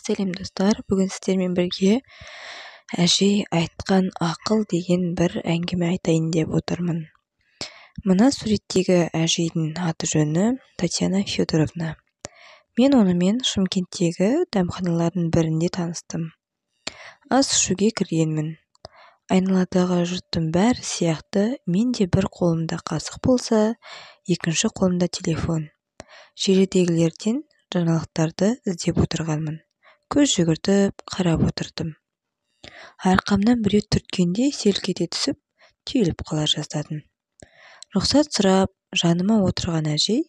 Сәлем достар, бүгін сіздермен бірге әжей айтқан ақыл деген бір әңгіме айтайын деп отырмын. Мына суреттегі әжейдің аты жөні Татьяна Федоровна. Мен онымен Шымкенттегі дәмханалардың бірінде таныстым. Ас ішуге кіргенмін. Айналадағы жұрттың бәрі сияқты мен де бір қолымда қасық болса, екінші қолымда телефон. Желідегілерден жаңалықтарды іздеп отырғанмын. Көз жүгіртіп қарап отырдым. Арқамнан біреу түрткенде селк ете түсіп, түйіліп қала жаздадым. Рұқсат сұрап, жаныма отырған әжей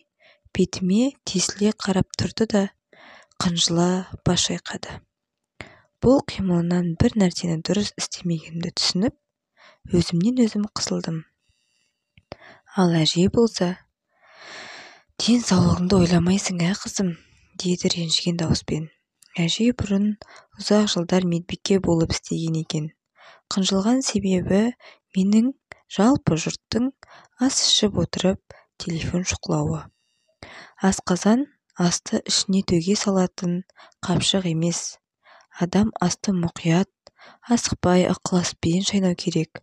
бетіме тесіле қарап тұрды да қынжыла бас шайқады. Бұл қимылынан бір нәрсені дұрыс істемегенімді түсініп, өзімнен өзім қысылдым. Ал әжей болса, денсаулығыңды ойламайсың қызым, деді ренжіген дауыспен. Әжей бұрын ұзақ жылдар медбике болып істеген екен. Қынжылған себебі менің жалпы жұрттың ас ішіп отырып телефон шұқылауы. Асқазан асты ішіне төге салатын қапшық емес. Адам асты мұқият, асықпай ықыласпен шайнау керек.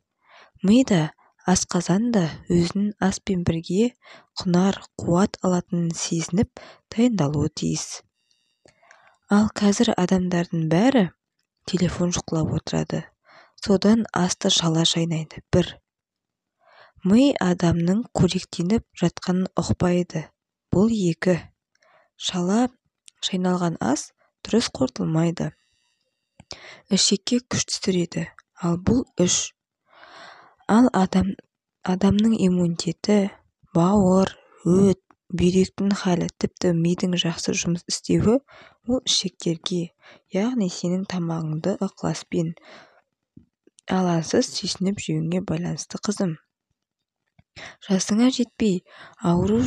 Ми да, асқазан да өзінің аспен бірге құнар қуат алатынын сезініп дайындалуы тиіс. Ал қазір адамдардың бәрі телефон шұқылап отырады. Содан асты шала шайнайды. Бір. Ми адамның қоректеніп жатқанын ұқпайды. Бұл екі. Шала шайналған ас дұрыс қорытылмайды. Ішекке күш түсіреді. Ал бұл үш. Ал адамның иммунитеті, бауыр, өт, бүйректің халі, тіпті мидың жақсы жұмыс істеуі ол ішектерге, яғни сенің тамағыңды ықыласпен, алаңсыз сүйсініп жеуіңе байланысты қызым. Жасыңа жетпей, ауру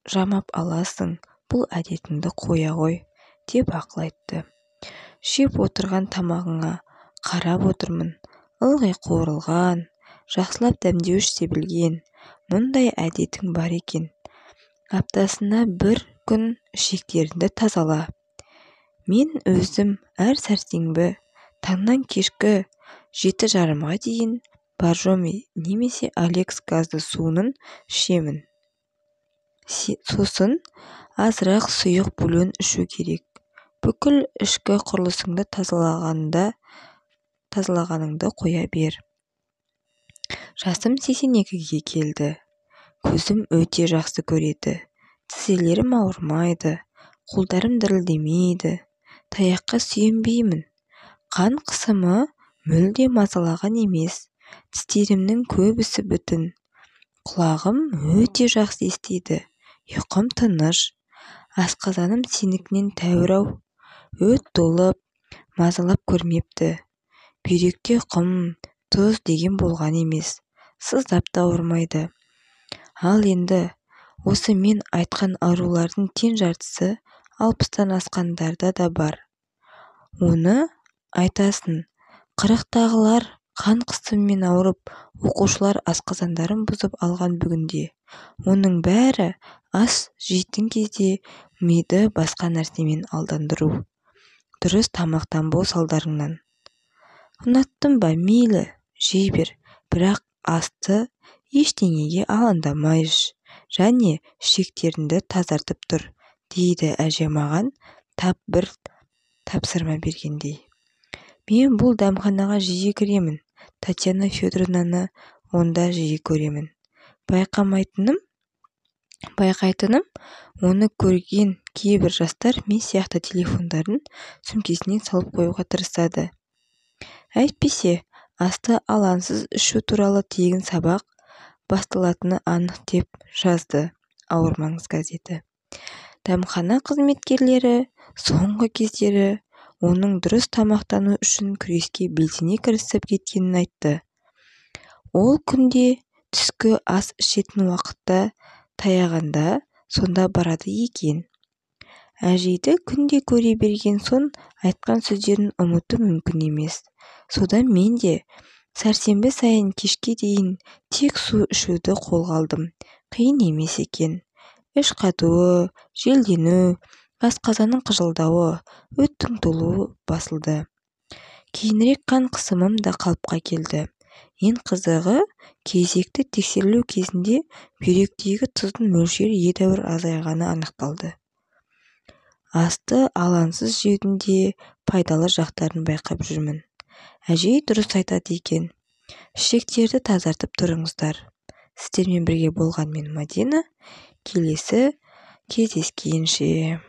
жамап аласың, бұл әдетіңді қоя ғой, деп ақыл айтты. Шеп отырған тамағыңа қарап отырмын, ылғи қуырылған, жақсылап дәмдеуіш себілген, мұндай әдетің бар екен. Аптасына бір күн ішектеріңді тазала. Мен өзім әр сәрсенбі таңнан кешкі 7:30-ға дейін боржоми немесе Алекс газды суының ішемін. Сосын азырақ сұйық бульон ішу керек. Бүкіл ішкі құрылысыңды тазалағаныңды қоя бер. Жасым 82-ге келді. Көзім өте жақсы көреді. Тізелерім ауырмайды. Қолдарым дірілдемейді. Таяққа сүйенбеймін. Қан қысымы мүлде мазалаған емес. Тістерімнің көбісі бүтін. Құлағым өте жақсы естиді. Ұйқым тыныш. Асқазаным сенікінен тәуір-ау. Өт толып, мазалап көрмепті. Бүйректе құм, тұз деген болған емес. Сыздап та ауырмайды. Ал енді осы мен айтқан аурулардың тең жартысы 60-тан асқандарда да бар. Оны айтасын, 40-тағылар қан қысымымен ауырып, оқушылар асқазандарын бұзып алған бүгінде. Оның бәрі ас жейтін кезде миды басқа нәрсемен алдандыру. Дұрыс тамақтан бол салдарыңнан. Ұнаттың ба, мейлі, жей бер, бірақ асты ештеңеге алаңдамай іш, және ішектеріңді тазартып тұр, дейді әже маған бір тапсырма бергендей. Мен бұл дәмханаға жиі кіремін. Татьяна Федоровнаны онда жиі көремін. Байқайтыным, оны көрген кейбір жастар мен сияқты телефондарын сөмкесіне салып қоюға тырысады. Әйтпесе, асты алаңсыз ішу туралы тегін сабақ басталатыны анық деп жазды Ауырмаңыз газеті. Дәмхана қызметкерлері соңғы кездері оның дұрыс тамақтану үшін күреске белсене кірісіп кеткенін айтты. Ол күнде түскі ас ішетін уақытта таяғанда сонда барады екен. Әжейді күнде көре берген соң айтқан сөздерін ұмыту мүмкін емес. Содан мен де сәрсенбі сайын кешке дейін тек су ішуді қолға алдым. Қиын емес екен. Іш қатуы, желдену, асқазанның қыжылдауы, өттің толуы басылды. Кейінірек қан қысымым да қалыпқа келді. Ең қызығы, кезекті тексерілу кезінде бүйректегі тұздың мөлшері едәуір азайғаны анықталды. Асты алаңсыз жеудің де пайдалы жақтарын байқап жүрмін. Әжей дұрыс айтады екен. Ішектерді тазартып тұрыңыздар. Сіздермен бірге болған мен Мадина. Келесі кездескенше.